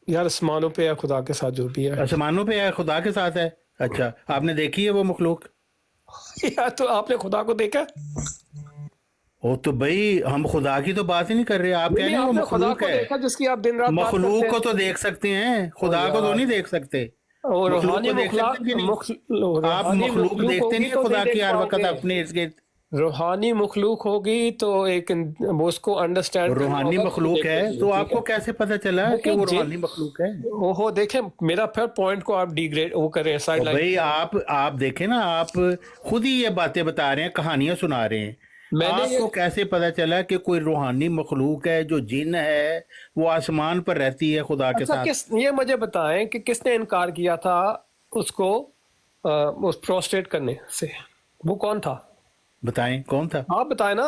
یار آسمانوں پہ ہے خدا کے ساتھ, جو بھی ہے
آسمانوں پہ ہے, خدا کے ساتھ ہے. اچھا آپ نے دیکھی ہے وہ مخلوق؟
یار تو آپ نے خدا کو دیکھا؟
وہ تو بھائی ہم خدا کی تو بات ہی نہیں کر رہے, آپ کہہ رہے ہیں وہ مخلوق ہے.
جس کی آپ دن رات
مخلوق کو تو دیکھ سکتے ہیں, خدا کو تو نہیں دیکھ سکتے.
اور روحانی
آپ مخلوق دیکھتے نہیں خدا کی ہر وقت اپنے ارد گرد.
روحانی مخلوق ہوگی تو ایک اس کو انڈرسٹینڈ,
روحانی مخلوق ہے تو آپ کو کیسے پتا چلا کہ وہ روحانی مخلوق ہے؟
اوہو دیکھیں میرا پھر پوائنٹ کو آپ ڈی گریڈ وہ کر رہے ہیں سائڈ لائن.
بھائی آپ دیکھیں نا, آپ خود ہی یہ باتیں بتا رہے ہیں, کہانیاں سنا رہے ہیں. آپ کو کیسے پتا چلا کہ کوئی روحانی مخلوق ہے جو جن ہے, وہ آسمان پر رہتی ہے خدا کے ساتھ؟
یہ مجھے بتائیں کہ کس نے انکار کیا تھا اس کو پروسٹریٹ کرنے سے, وہ کون تھا؟
بتائیں کون تھا,
آپ بتائیں نا.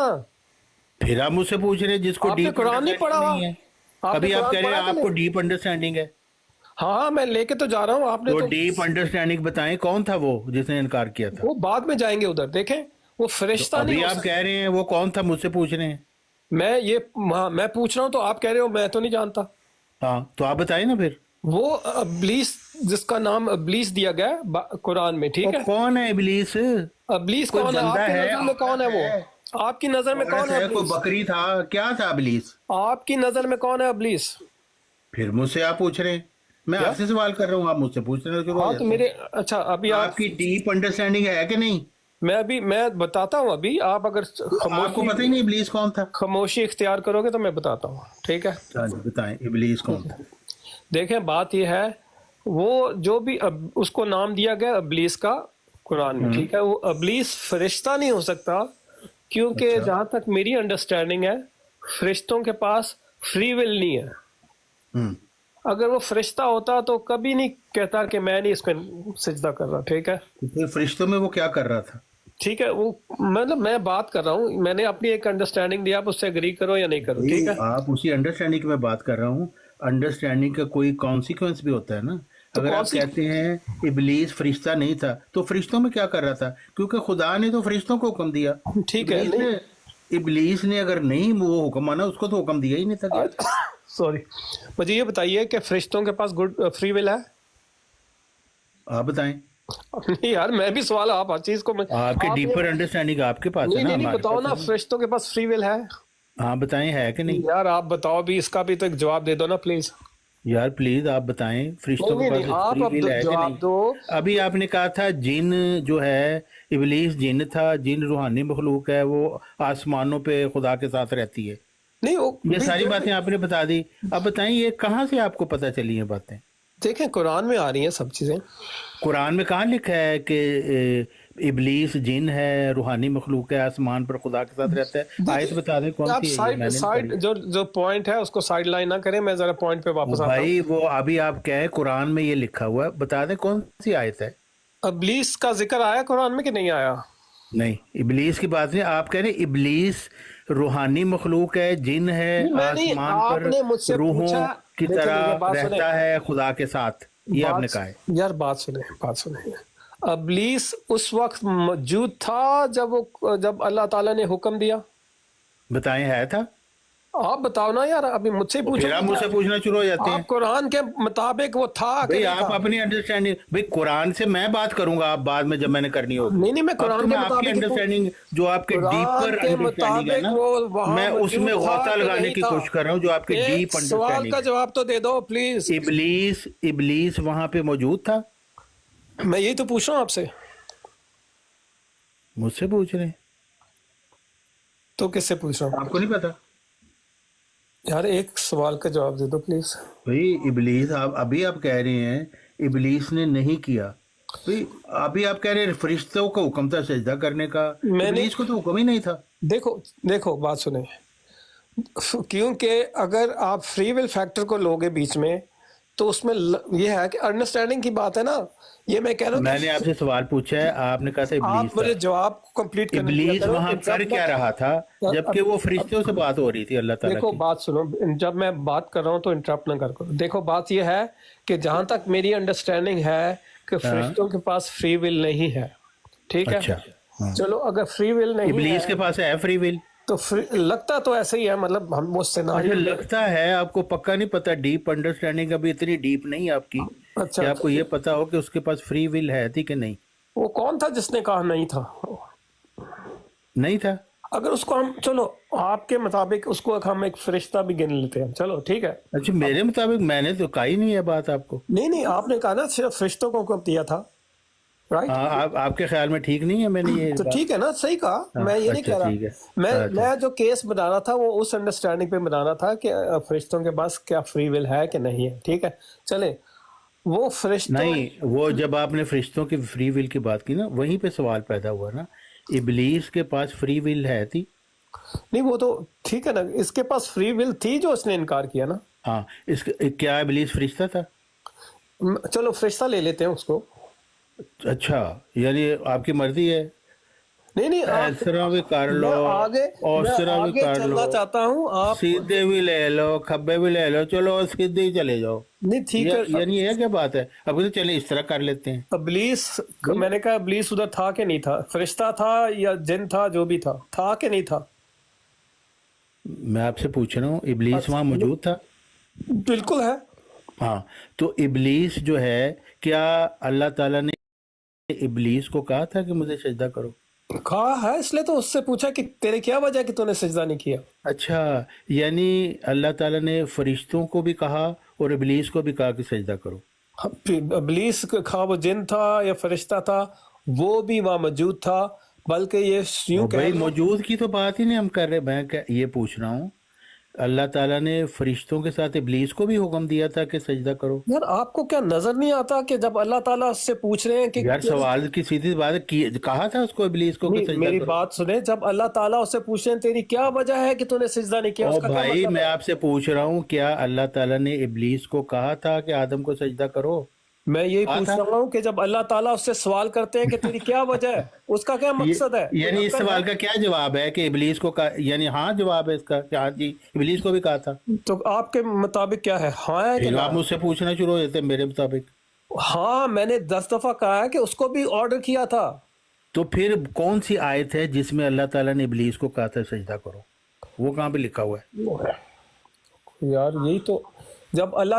پھر آپ مجھ سے پوچھ رہے ہیں جس کو ڈیپ
قرآن نہیں پڑھا ہوا
ہے. ابھی آپ کہہ رہے ہیں آپ کو ڈیپ انڈرسٹینڈنگ ہے.
ہاں میں لے کے تو جا رہا ہوں. آپ نے
تو ڈیپ انڈرسٹینڈنگ بتائیں کون تھا وہ جس نے انکار کیا تھا؟
وہ بعد میں جائیں گے ادھر, دیکھیں وہ فرشتہ نہیں.
ابھی آپ کہہ رہے ہیں وہ کون تھا, مجھ سے پوچھ رہے ہیں.
میں پوچھ رہا ہوں تو آپ کہہ رہے ہو میں تو نہیں جانتا.
ہاں تو آپ بتائیں نا پھر.
وہ ابلیس جس کا نام ابلیس دیا گیا قرآن میں, ٹھیک ہے.
کون ہے ابلیس؟
ابلیس کون ہے آپ کی نظر میں, کون ہے وہ آپ کی نظر میں, کون ہے؟
کوئی بکری تھا, کیا تھا ابلیس
آپ کی نظر میں, کون ہے ابلیس؟
پھر مجھ سے آپ پوچھ رہے ہیں, میں آپ سے سوال کر رہا ہوں, آپ مجھ سے پوچھ رہے ہیں.
ہاں تو میرے, اچھا ابھی
آپ کی ڈیپ انڈرسٹینڈنگ ہے کہ نہیں؟
میں بتاتا ہوں ابھی, آپ اگر
آپ کو پتہ ہی نہیں ابلیس کون تھا؟
خاموشی اختیار کرو گے تو میں بتاتا ہوں, ٹھیک ہے.
بتائیں ابلیس کون تھا.
دیکھیں بات یہ ہے, وہ جو بھی اس کو نام دیا گیا ابلیس کا قرآن میں, ٹھیک ہے, وہ ابلیس فرشتہ نہیں ہو سکتا, کیونکہ جہاں تک میری انڈرسٹینڈنگ ہے فرشتوں کے پاس فری ول نہیں ہے. اگر وہ فرشتہ ہوتا تو کبھی نہیں کہتا کہ میں نہیں اس کو سجدہ کر رہا, ٹھیک ہے.
فرشتوں میں وہ کیا کر رہا تھا؟
ٹھیک ہے، وہ مطلب میں بات کر رہا ہوں، میں نے اپنی ایک انڈرسٹینڈنگ دی، آپ اس سے اگری کرو یا نہیں کرو، ٹھیک ہے؟
آپ اسی انڈرسٹینڈنگ کی میں بات کر رہا ہوں. انڈرسٹینڈنگ کا کوئی کانسیکوینس بھی ہوتا ہے نا. اگر آپ کہتے ہیں ابلیس فرشتہ نہیں تھا تو فرشتوں میں کیا کر رہا تھا؟ کیونکہ خدا نے تو فرشتوں کو حکم دیا.
ٹھیک ہے،
ابلیس نے اگر نہیں وہ حکم مانا، اس کو تو حکم دیا ہی نہیں تھا.
سوری، مجھے یہ بتائیے کہ فرشتوں کے پاس گڈ فری ول ہے؟
آپ بتائیں.
نہیں یار، میں بھی سوال آپ ہر چیز کو
آپ کے ڈیپر انڈرسٹینڈنگ آپ کے پاس ہے نا.
نہیں بتاؤ نا، فرشتوں کے پاس فری ول ہے؟
ہاں بتائیں، ہے کہ نہیں؟
یار آپ بتاؤ بھی، اس کا بھی تو ایک جواب دے دو نا پلیز.
یار پلیز آپ بتائیں، فرشتوں کے پاس
آپ
فری ول ہے کہ
جواب
نہیں؟
دو.
ابھی آپ نے کہا تھا جن جو ہے، ابلیس جن تھا، جن روحانی مخلوق ہے، وہ آسمانوں پہ خدا کے ساتھ رہتی ہے.
نہیں
یہ ساری باتیں آپ نے بتا دی. اب بتائیں یہ کہاں سے آپ کو پتہ چلی ہیں باتیں؟
دیکھیں قرآن میں آ رہی ہیں سب چیزیں.
قرآن میں کہاں لکھا ہے کہ ابلیس جن ہے، روحانی مخلوق ہے، آسمان پر خدا کے ساتھ رہتا ہے؟ آیت بتا دیں کون
آپ
سی ہے. یہ میں نے
سائڈ جو پوائنٹ ہے اس کو سائڈ لائن نہ کریں، میں ذرا پوائنٹ پہ واپس آتا ہوں.
بھائی وہ ابھی آپ کہیں قرآن میں یہ لکھا ہوا ہے، بتا دیں کون سی آیت ہے.
ابلیس کا ذکر آیا قرآن میں کہ نہیں آیا؟
نہیں، ابلیس کی بات نہیں. آپ کہہ رہے ہیں ابلیس روحانی مخلوق ہے، جن ہے، آسمان پر روحوں کی طرح رہتا ہے خدا کے ساتھ. یہ آپ نے کہا ہے.
یار بات سنیں. ابلیس اس وقت موجود تھا جب اللہ تعالیٰ نے حکم دیا؟
بتائیں، ہے تھا؟
آپ بتاؤ نا یار، ابھی مجھ سے
پھر آپ مجھ سے پوچھنا شروع ہو جاتے ہیں.
آپ قرآن کے مطابق وہ تھا کہ
بھئی
نہیں
آپ
تھا؟
اپنی انڈرسٹینڈنگ، بھئی قرآن سے میں بات کروں گا، آپ بعد میں جب میں نے کرنی ہوگی.
نہیں میں قرآن کے
آپ کی انڈرسٹینڈنگ جو آپ کے ڈیپر انڈرسٹینڈنگ ہے نا، میں اس میں غوطہ لگانے کی کوشش کر رہا ہوں جو آپ کے ڈیپ
سوال
انڈرسٹینڈنگ.
کا جواب تو دے دو پلیز.
ابلیس وہاں پہ موجود تھا؟
میں یہی تو پوچھ رہا ہوں آپ سے.
مجھ سے پوچھ رہے ہیں
تو کس سے پوچھ رہا ہوں؟
آپ کو نہیں پتا؟
یار ایک سوال کا جواب دے دو پلیز.
بھئی ابلیس، ابھی آپ کہہ رہے ہیں ابلیس نے نہیں کیا. بھئی ابھی آپ کہہ رہے ہیں فرشتوں کو حکم تھا سجدہ کرنے کا، ابلیس کو تو حکم ہی نہیں تھا.
دیکھو بات سنیں، کیونکہ اگر آپ فری ول فیکٹر کو لوگے بیچ میں تو اس میں یہ ہے کہ انڈرسٹینڈنگ کی بات ہے نا. یہ میں کہہ رہا ہوں،
میں نے آپ سے سوال پوچھا ہے، آپ نے کہا تھا
آپ
ابلیس
مجھے
تھا.
جواب کمپلیٹ کرنے
ابلیس وہاں کر کیا رہا تھا جبکہ وہ فرشتوں سے بات ہو رہی تھی اللہ تعالیٰ
دیکھو
کی؟
بات سنو، جب میں بات کر رہا ہوں تو انٹرپٹ نہ کرو. دیکھو بات یہ ہے کہ جہاں تک میری انڈرسٹینڈنگ ہے کہ فرشتوں کے پاس فری ول نہیں ہے، ٹھیک ہے؟
اچھا،
چلو اگر فری ول نہیں
ابلیس کے پاس ہے فری ول
تو لگتا تو ایسے ہی ہے، مطلب ہم وہ سیناریو
لگتا ہے. آپ کو پکا نہیں پتا، ڈیپ انڈرسٹینڈنگ ابھی اتنی ڈیپ نہیں آپ کی کہ آپ کو یہ پتا ہو کہ اس کے پاس فری ول ہے تھی کہ نہیں.
وہ کون تھا جس نے کہا نہیں تھا؟
نہیں تھا.
اگر اس کو ہم، چلو آپ کے مطابق اس کو ہم ایک فرشتہ بھی گن لیتے ہیں، چلو ٹھیک ہے.
اچھا میرے مطابق میں نے تو کہا ہی نہیں ہے بات آپ کو.
نہیں آپ نے کہا نا صرف فرشتوں کو حکم دیا تھا، رائٹ؟
آپ کے خیال میں ٹھیک نہیں ہے میں نے یہ
تو ٹھیک ہے نا، صحیح کہا. میں یہ نہیں کہہ رہا، میں جو کیس بنانا تھا وہ اس انڈرسٹینڈنگ پہ بنانا تھا کہ فرشتوں کے پاس کیا فری ول ہے کہ نہیں ہے. ٹھیک ہے چلیں، وہ فرشتوں
نہیں، وہ جب آپ نے فرشتوں کی فری ول کی بات کی نا، وہیں پہ سوال پیدا ہوا نا. ابلیس کے پاس فری ول ہے تھی؟
نہیں وہ تو ٹھیک ہے نا، اس کے پاس فری ول تھی جو اس نے انکار کیا نا.
ہاں، کیا ابلیس فرشتہ تھا؟
چلو فرشتہ لے لیتے ہیں اس کو.
اچھا یعنی آپ کی مرضی ہے.
نہیں
اس طرح بھی کر لو، اور اس طرح بھی کر لو،
چاہتا ہوں آپ
سیدھے بھی لے لو، کھبے بھی لے لو، چلو سیدھے ہی چلے جاؤ.
نہیں ٹھیک ہے،
یعنی یہ کیا بات ہے؟ اب تو چلیں اس طرح کر لیتے ہیں.
ابلیس، میں نے کہا ابلیس ادھر تھا کہ نہیں تھا؟ فرشتہ تھا یا جن تھا، جو بھی تھا کہ نہیں تھا؟
میں آپ سے پوچھ رہا ہوں، ابلیس وہاں موجود تھا؟
بالکل ہے.
ہاں، تو ابلیس جو ہے، کیا اللہ تعالیٰ نے ابلیس کو کہا تھا کہ مجھے سجدہ کرو؟
کہا ہے، اس لیے تو اس سے پوچھا کہ تیرے کیا وجہ کہ تو نے سجدہ نہیں کیا.
اچھا، یعنی اللہ تعالیٰ نے فرشتوں کو بھی کہا اور ابلیس کو بھی کہا کہ سجدہ کرو.
ابلیس کہا وہ جن تھا یا فرشتہ تھا، وہ بھی وہاں موجود تھا. بلکہ یہ یوں
بھائی موجود کی تو بات ہی نہیں ہم کر رہے. میں یہ پوچھ رہا ہوں، اللہ تعالیٰ نے فرشتوں کے ساتھ ابلیس کو بھی حکم دیا تھا کہ سجدہ کرو.
یار آپ کو کیا نظر نہیں آتا کہ جب اللہ تعالیٰ سے پوچھ رہے ہیں کہ
یار سوال کی سیدھی بات ہے، کہا تھا اس کو ابلیس کو کہ سجدہ کرو.
میری بات سنیں، جب اللہ تعالیٰ اس سے پوچھ رہے ہیں تیری کیا وجہ ہے کہ تو نے سجدہ نہیں کیا، اس کا کیا
بھائی میں آپ سے پوچھ رہا ہوں، کیا اللہ تعالیٰ نے ابلیس کو کہا تھا کہ آدم کو سجدہ کرو؟
میں یہی پوچھ رہا ہوں کہ جب اللہ تعالیٰ اس سے سوال کرتے ہیں کہ تیری کیا وجہ ہے، اس کا کیا مقصد ہے؟
یعنی اس سوال کا کیا جواب ہے کہ ابلیس کو یعنی ہاں جواب ہے اس کا کہ ہاں جی ابلیس کو بھی کہا تھا.
تو آپ کے مطابق کیا ہے؟ ہاں ہے کہ
پھر
نہ؟
آپ مجھ سے پوچھنا شروع ہو جاتے ہیں میرے مطابق.
ہاں میں نے 10 دفعہ کہا ہے کہ اس کو بھی آرڈر کیا تھا.
تو پھر کون سی آیت ہے جس میں اللہ تعالیٰ نے ابلیس کو کہا تھا سجدہ کرو؟ وہ کہاں پہ لکھا ہوا ہے؟
یار یہی تو، جب اللہ